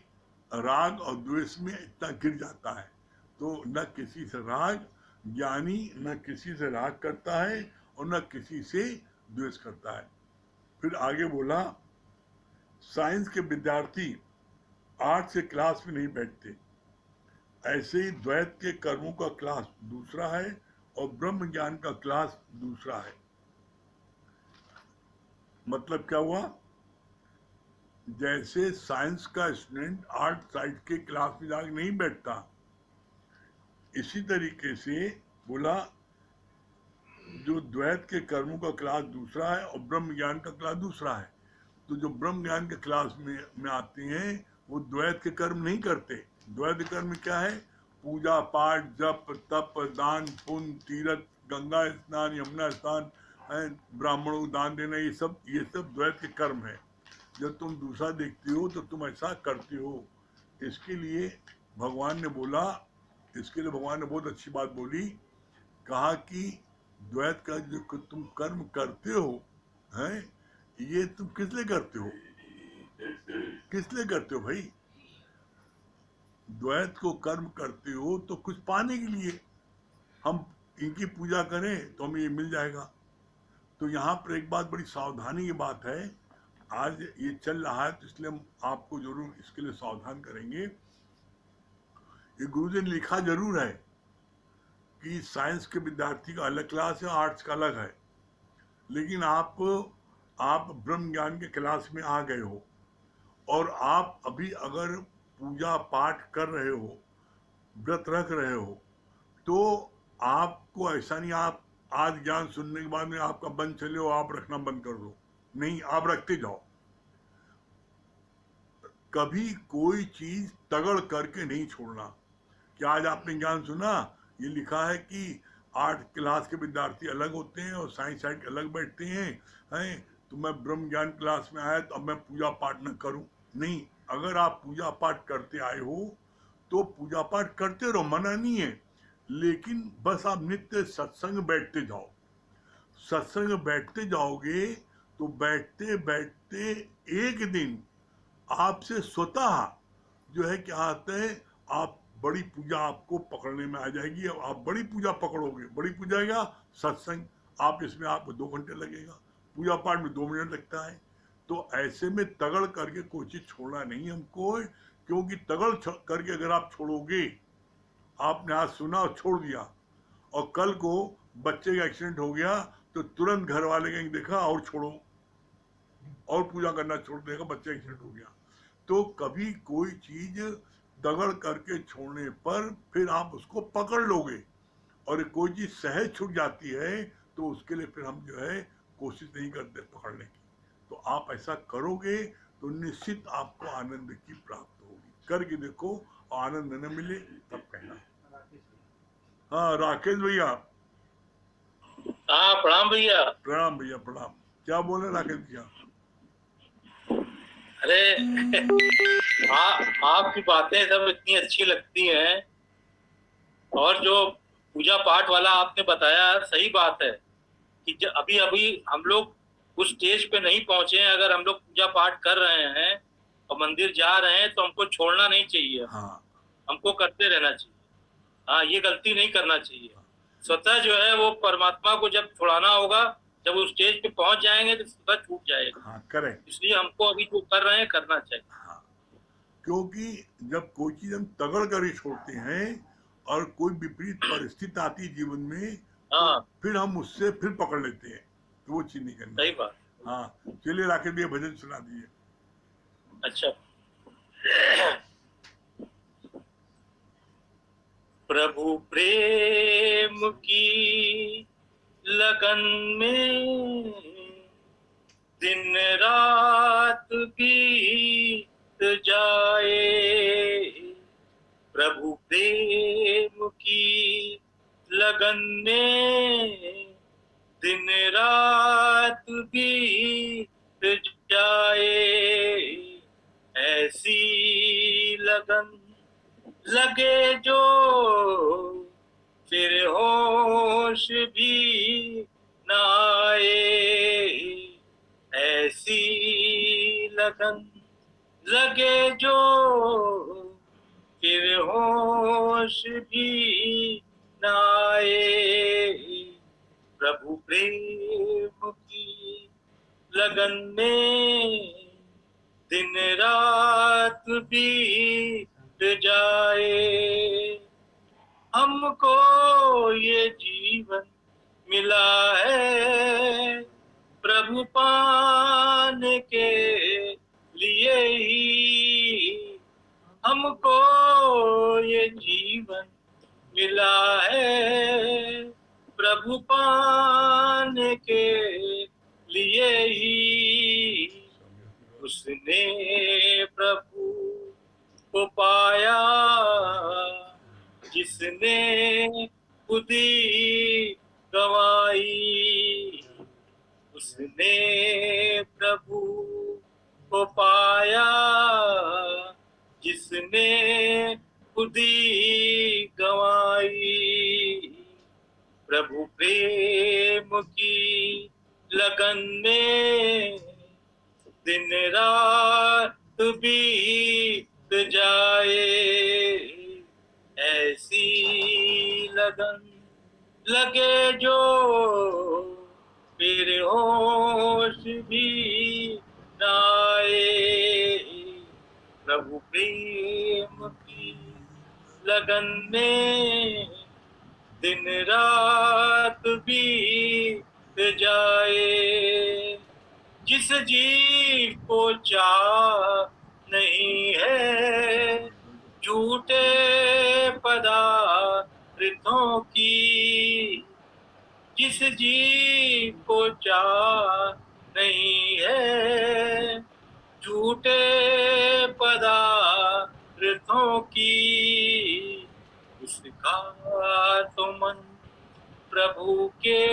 राग और द्वेष में इतना गिर जाता है। तो न किसी से राग, ज्ञानी न किसी से राग करता है और न किसी से द्वेष करता है। फिर आगे बोला, साइंस के विद्यार्थी आर्ट्स के क्लास में नहीं बैठते। ऐसे ही द्वैत के कर्मों का क्लास दूसरा है और ब्रह्म ज्ञान का क्लास दूसरा है। मतलब क्या हुआ? जैसे साइंस का स्टूडेंट आर्ट साइड के क्लास में जाकर नहीं बैठता, इसी तरीके से बोला जो द्वैत के कर्मों का क्लास दूसरा है और ब्रह्म ज्ञान का क्लास दूसरा है। तो जो ब्रह्म ज्ञान के क्लास में आते हैं वो द्वैत के कर्म नहीं करते। द्वैत कर्म क्या है? पूजा पाठ, जप तप, दान पुण्य, तीर्थ, गंगा स्नान, यमुना स्नान, ब्राह्मणों को दान देना, ये सब द्वैत के कर्म है। जब तुम दूसरा देखते हो तो तुम ऐसा करते हो। इसके लिए भगवान ने बहुत अच्छी बात बोली। कहा कि द्वैत का जो तुम कर्म करते हो, हैं, ये तुम किस लिए करते हो? किस लिए करते हो भाई? द्वैत को कर्म करते हो तो कुछ पाने के लिए। हम इनकी पूजा करें तो हमें ये मिल जाएगा। तो यहाँ पर एक बात, बड़ी सावधानी की बात है। आज ये चल रहा है तो इसलिए हम आपको जरूर इसके लिए सावधान करेंगे। ये गुरुजी ने लिखा जरूर है कि साइंस के विद्यार्थी का अलग क्लास है, आर्ट्स का अलग है। लेकिन आप ब्रह्म ज्ञान के क्लास में आ गए हो और आप अभी अगर पूजा पाठ कर रहे हो, व्रत रख रहे हो, तो आपको ऐसा नहीं आप आज ज्ञान सुनने के बाद में आपका बंद चले हो, आप रखना बंद कर दो। नहीं, आप रखते जाओ। कभी कोई चीज तगड़ करके नहीं छोड़ना। क्या आज आपने ज्ञान सुना? ये लिखा है कि 8 क्लास के विद्यार्थी अलग होते हैं और साइंस साइड के अलग बैठते हैं। तो मैं ब्रह्म ज्ञान क्लास में आया तो अब मैं पूजा पाठ न करूं? नहीं, अगर आप पूजा पाठ करते आए हो तो पूजा पाठ करते रहो, मना नहीं है। लेकिन बस आप नित्य सत्संग बैठते जाओ। सत्संग बैठते जाओगे तो बैठते बैठते एक दिन आपसे स्वतः जो है क्या आता है, आप बड़ी पूजा आपको पकड़ने में आ जाएगी। आप बड़ी पूजा पकड़ोगे। बड़ी पूजा क्या? सत्संग। आप इसमें आपको 2 घंटे लगेगा, पूजा पाठ में 2 मिनट लगता है। तो ऐसे में तगड़ करके कोई चीज छोड़ना नहीं हमको, क्योंकि तगड़ करके अगर आप छोड़ोगे, आपने आज सुना और छोड़ दिया और कल को बच्चे का एक्सीडेंट हो गया तो तुरंत घर वाले कहेंगे देखा और छोड़ो, और पूजा करना छोड़ देगा, बच्चा एक्सीडेंट हो गया। तो कभी कोई चीज तगड़ करके छोड़ने पर फिर आप उसको पकड़ लोगे और कोई चीज सहज छूट जाती है तो उसके लिए फिर हम जो है कोशिश नहीं करते पकड़ने की। तो आप ऐसा करोगे तो निश्चित आपको आनंद की प्राप्ति होगी। करके देखो, आनंद न मिले तब कहना। हाँ राकेश भैया। हाँ प्रणाम भैया। प्रणाम भैया प्रणाम। क्या बोले राकेश भैया? अरे आपकी बातें सब इतनी अच्छी लगती हैं, और जो पूजा पाठ वाला आपने बताया सही बात है कि अभी अभी हम लोग उस स्टेज पे नहीं पहुंचे हैं। अगर हम लोग पूजा पाठ कर रहे हैं और मंदिर जा रहे हैं तो हमको छोड़ना नहीं चाहिए, हाँ हमको करते रहना चाहिए। हाँ, ये गलती नहीं करना चाहिए। स्वतः जो है वो परमात्मा को जब छुड़ाना होगा, जब उस स्टेज पे पहुंच जाएंगे तो स्वतः छूट जाएगा। हाँ करेक्ट। इसलिए हमको अभी जो कर रहे हैं करना चाहिए। हाँ, क्योंकि जब कोई चीज हम तगड़ कर ही छोड़ते हैं और कोई विपरीत परिस्थिति आती है जीवन में, तो हाँ फिर हम उससे फिर पकड़ लेते हैं, तो वो चीज नहीं करनी। सही बात। हाँ चलिए राकेश भैया भजन सुना दीजिए। अच्छा। प्रभु प्रेम की लगन में दिन रात बीत जाए। प्रभु प्रेम की लगन में दिन रात बीत जाए। ऐसी लगन लगे जो फिर होश भी न आए। ऐसी लगन लगे जो फिर होश भी न आए। प्रभु प्रेम की लगन में दिन रात बीत जाए। हमको ये जीवन मिला है प्रभु पाने के लिए ही। हमको ये जीवन मिला है प्रभु पाने के लिए ही। उसने प्रभु को पाया जिसने खुद ही गवाई। उसने प्रभु को पाया जिसने खुद ही गवाई। प्रभु प्रेम की लगन में दिन रात बीत जाए। ऐसी लगन लगे जो फिर होश भी न आए। प्रभु प्रेम की लगन में दिन रात बीत जाए। जिस जीव को चाह नहीं है झूठे पदार्थों की। जिस जीव को चाह नहीं है झूठे पदार्थों की। उसका तो मन प्रभु के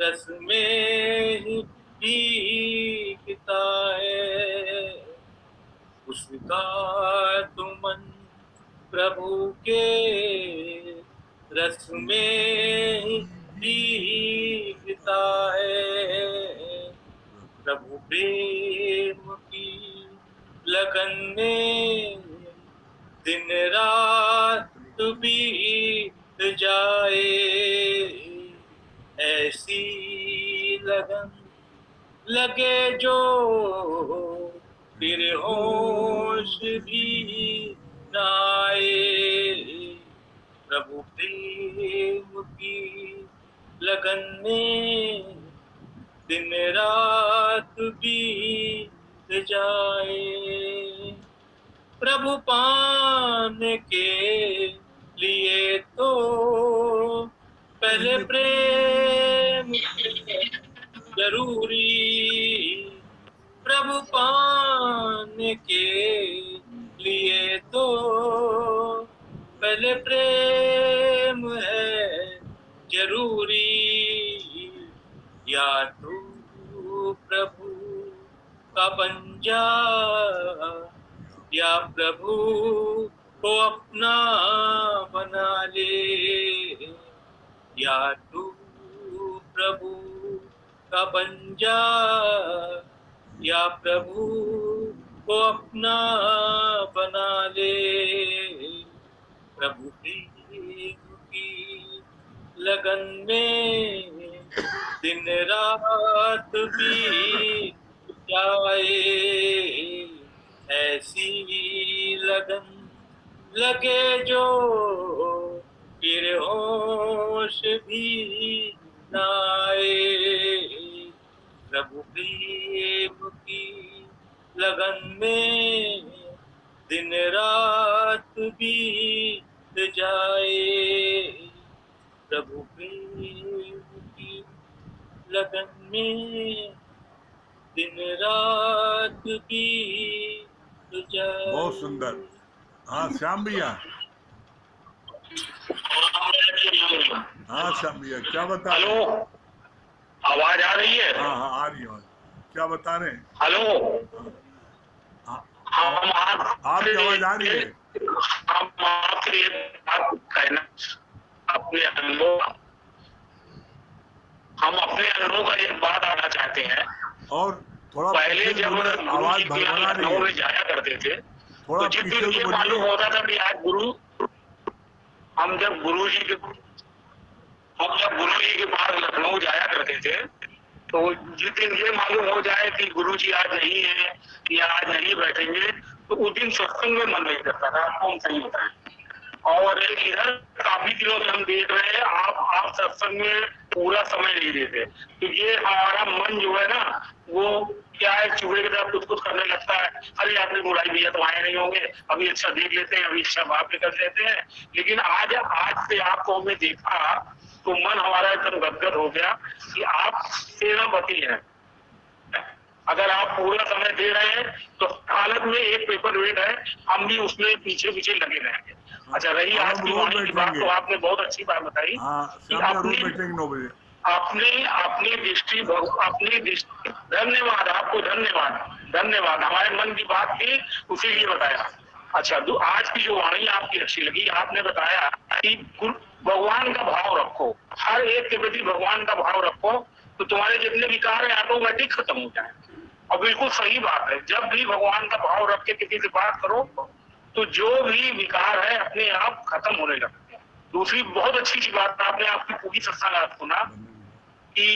रस में ही भीगता है। उसका तो मन प्रभु के रस में ही भीगता है। प्रभु प्रेम की लगन में दिन रात बीत जाए। ऐसी लगन लगे जो फिर होश भी न आए। प्रभु प्रेम की लगन में दिन रात बीत जाए। प्रभु पाने के लिए तो पहले प्रेम जरूरी प्रभु पाने के लिए तो पहले प्रेम है जरूरी, या तू प्रभु का बन जा या प्रभु को अपना बना ले, या तू प्रभु का बन जा या प्रभु को अपना बना ले। प्रभु प्रेम की लगन में दिन रात बीत जाए, ऐसी लगन लगे जो फिर होश भी न आए। प्रभु प्रेम की लगन में दिन रात बीत जाए, प्रभु प्रेम की लगन में दिन रात बीत जाए। बहुत सुंदर। हाँ श्याम भैया, हाँ श्याम भैया क्या बता रहे हेलो, हैं? आवाज आ रही है? हाँ हाँ आ रही है। क्या बता रहे हैं? हेलो, हाँ, हम आपकी आवाज आ रही है? हम आपसे एक बात कहना, अपने अनुभव हम अपने अनुभव का एक बात आना चाहते हैं। और थोड़ा पहले पीछे जब बोले, आवाज गुरु जी के भरभरा रही लखनऊ में है। जाया करते थे थोड़ा तो जिस पीछे दिन से ये बोलिए। मालूम होता था कि आज हम जब गुरु जी के पास लखनऊ जाया करते थे तो जिस दिन ये मालूम हो जाए कि गुरु जी आज नहीं है या आज नहीं बैठेंगे तो उस दिन सत्संग में मन नहीं करता था। आपको हम सही बताएं। और इधर काफी दिनों से हम देख रहे हैं आप सत्संग में पूरा समय नहीं देते, तो ये हमारा मन जो है ना वो क्या है, चूहे की तरह कुछ कुछ करने लगता है। अरे आपने बुराई भैया तो आए नहीं होंगे, अभी अच्छा देख लेते हैं, अभी अच्छा बाप कर लेते हैं। लेकिन आज से आपको हमने देखा तो मन हमारा एकदम गदगद हो गया कि आप सेनापति हैं। अगर आप पूरा समय दे रहे हैं तो हालत में एक पेपर वेट है, हम भी उसमें पीछे पीछे लगे रहेंगे। अच्छा, रही आज की वाणी की बात, तो आपने बहुत अच्छी बात बताई कि अपनी दृष्टि धन्यवाद, आपको धन्यवाद हमारे मन की बात थी उसी लिए बताया। अच्छा, आज की जो वाणी आपकी अच्छी लगी, आपने बताया कि भगवान का भाव रखो, हर एक के प्रति भगवान का भाव रखो तो तुम्हारे जितने विकार है ऑटोमेटिक खत्म हो जाए। और बिल्कुल सही बात है, जब भी भगवान का भाव रख के किसी से बात करो तो जो भी विकार है अपने आप खत्म होने लगते हैं। दूसरी बहुत अच्छी सी बात आपने आपकी पूरी सत्संग सुना कि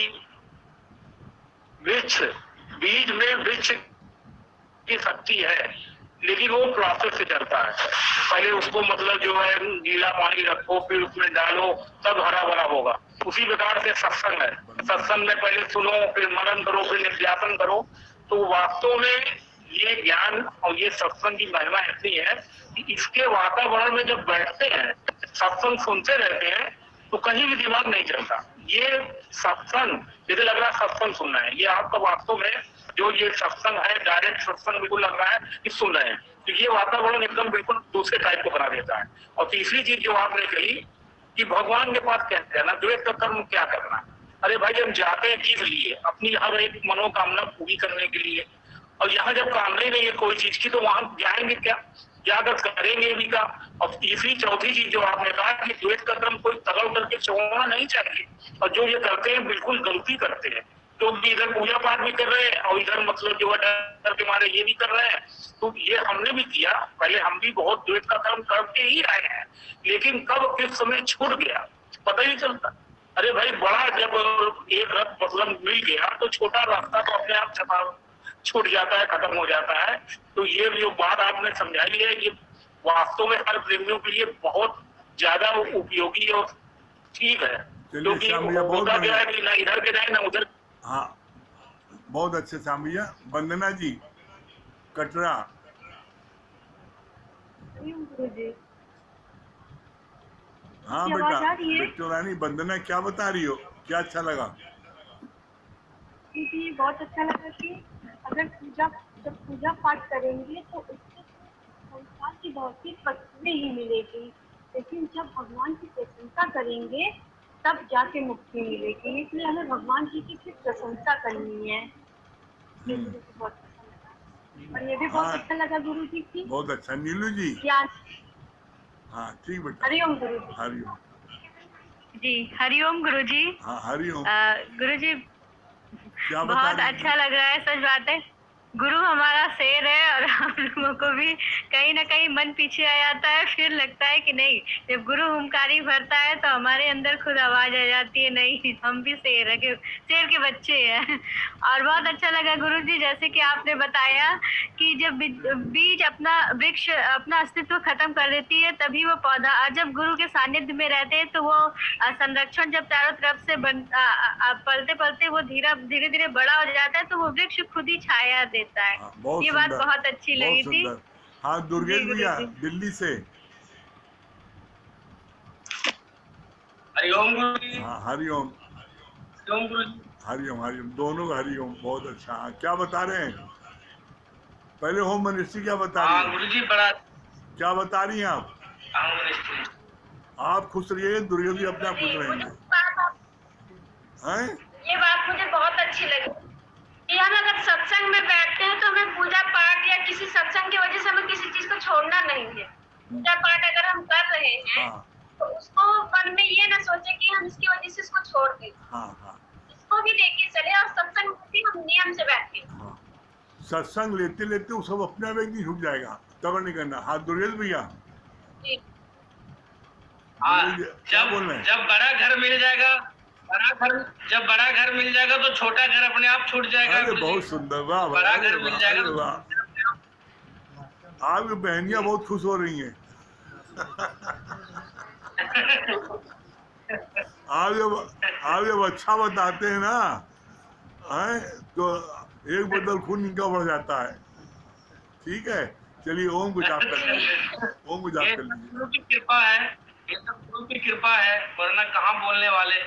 बीज में वृक्ष की शक्ति है, लेकिन वो प्रोसेस से चलता है। पहले उसको मतलब जो है गीला पानी रखो, फिर उसमें डालो, तब हरा भरा होगा। उसी प्रकार से सत्संग है, सत्संग में पहले सुनो, फिर मनन करो, फिर निर्यासन करो। तो वास्तव में ये ज्ञान और ये सत्संग की महिमा ऐसी है कि इसके वातावरण में जब बैठते हैं, सत्संग सुनते रहते हैं तो कहीं भी दिमाग नहीं चलता। ये सत्संग जैसे लग रहा है सत्संग सुनना है, ये आपका वास्तव में जो ये सत्संग है, डायरेक्ट सत्संग बिल्कुल लग रहा है कि सुन रहे हैं। तो ये वातावरण एकदम बिल्कुल दूसरे टाइप को बना देता है। और तीसरी चीज जो आपने कही कि भगवान के पास कहते हैं ना, द्वैत का कर्म क्या करना। अरे भाई, हम जाते हैं किस लिए? अपनी हर एक मनोकामना पूरी करने के लिए। और यहाँ जब कामना ही नहीं है कोई चीज की तो वहां जाएंगे क्या, जाकर करेंगे भी क्या? और तीसरी चौथी चीज जो आपने कहा कि द्वैत का कर्म कोई तगड़ करके छोड़ना नहीं चाहिए। और जो ये करते हैं बिल्कुल गलती करते हैं, तो इधर पूजा पाठ भी कर रहे हैं और इधर मतलब जो है डर के मारे ये भी कर रहे हैं। तो ये हमने भी किया, पहले हम भी बहुत द्वैत का कर्म करके ही आए हैं, लेकिन कब किस समय छूट गया पता ही नहीं चलता। अरे भाई, बड़ा जब एक रथ मतलब मिल गया तो छोटा रास्ता तो अपने आप छूट जाता है, खत्म हो जाता है। तो ये जो बात आपने समझाई है, ये वास्तव में हर प्रेमियों के लिए बहुत ज्यादा उपयोगी और ठीक है, क्योंकि होता क्या है कि ना इधर के जाए ना उधर। हाँ, बहुत अच्छे श्याम भैया। वंदना जी कटरा। हाँ की बेटा, आवाज आ रही है? बिट्टू रानी वंदना क्या बता रही हो, क्या अच्छा लगा? मुझे बहुत अच्छा लगा कि अगर जब पूजा पाठ करेंगे तो उससे संसार की भौतिक वस्तुएं ही मिलेगी, लेकिन जब भगवान की प्रशंसा करेंगे तब जाके मुक्ति मिलेगी। इसलिए हमें भगवान जी की सिर्फ प्रशंसा करनी है। ये मुझे बहुत अच्छा लगा, और ये भी बहुत हाँ, अच्छा लगा गुरु जी की बहुत अच्छा। नीलू जी, ज्ञान। हाँ ठीक बेटा, हरिओम गुरु जी। हरिओम। जी हरिओम गुरुजी। हाँ हरिओम, गुरुजी क्या बता बहुत रही अच्छा थी? लग रहा है, सच बात है। गुरु हमारा शेर है और हम लोगों को भी कहीं ना कहीं मन पीछे आ जाता है, फिर लगता है कि नहीं, जब गुरु हुंकारी भरता है तो हमारे अंदर खुद आवाज आ जाती है, नहीं हम भी शेर है, शेर के बच्चे हैं। और बहुत अच्छा लगा गुरु जी, जैसे कि आपने बताया कि जब बीज अपना वृक्ष अपना अस्तित्व खत्म कर देती है तभी वो पौधा, और जब गुरु के सानिध्य में रहते हैं तो वो संरक्षण जब चारों तरफ से पलते पलते वो धीरे धीरे बड़ा हो जाता है तो वो वृक्ष खुद ही छाया देता है। हाँ, बहुत ये बात सुंदर, बहुत अच्छी बहुत लगी थी। सुंदर। हाँ दुर्गेश जी भैया गुरुजी। दिल्ली से। हरिओम गुरु जी। हाँ हरिओम, हरिओम गुरु जी। हरिओम, हरिओम, दोनों का हरिओम। बहुत अच्छा। हाँ, क्या बता रहे हैं? पहले होम मिनिस्ट्री क्या बता रही हाँ है? गुरु जी बड़ा। क्या बता रही हैं आप? हाँ मिनिस्ट्री। आप खुश रहिए, दुर्गेश जी अपना खुश रहेंगे। हैं? ये बात मुझे बहुत अच्छी लगी कि हम अगर सत्संग में बैठते हैं तो हमें पूजा पाठ या किसी सत्संग की वजह से हमें किसी चीज को छोड़ना नहीं है। पूजा पाठ अगर हम कर रहे हैं हाँ तो उसको मन में ये ना सोचे कि हम इसकी वजह से इसको छोड़ दें, हाँ हाँ इसको भी लेके चले और सत्संग में भी हम नियम से बैठे। हाँ। सत्संग लेते लेते वो सब अपने आप एक दिन छूट जाएगा, तब नहीं करना। हाँ दुर्गेश भैया, जी। हाँ, दुर्गेश जी, क्या बोल रहे हैं? जब बड़ा घर मिल जाएगा, जब बड़ा घर मिल जाएगा तो छोटा घर अपने आप छूट जाएगा। अरे गुरु जी। बहुत सुंदर, वाह वाह, बड़ा अरे घर मिल वाह, जाएगा अरे तो वाह। आपकी बहनियां बहुत खुश हो रही हैं। आप जब अच्छा बताते हैं ना, हैं, तो एक बोतल खून इनका बढ़ जाता है। ठीक है, चलिए ओम को जाप कर लीजिए, ओम को जाप ये कर सब लीजिए। गुरु की कृपा है, ये सब गुरु की कृपा है, वरना कहाँ बोलने वाले।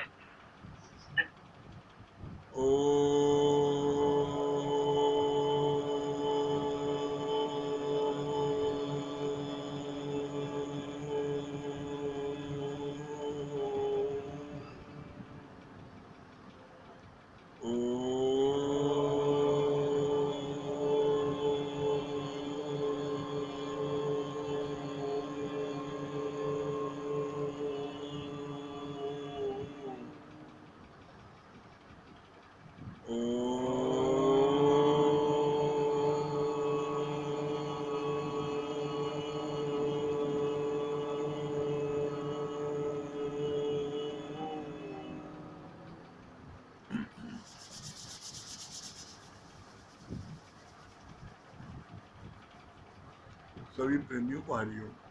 सभी प्रेमियों को हरिओम।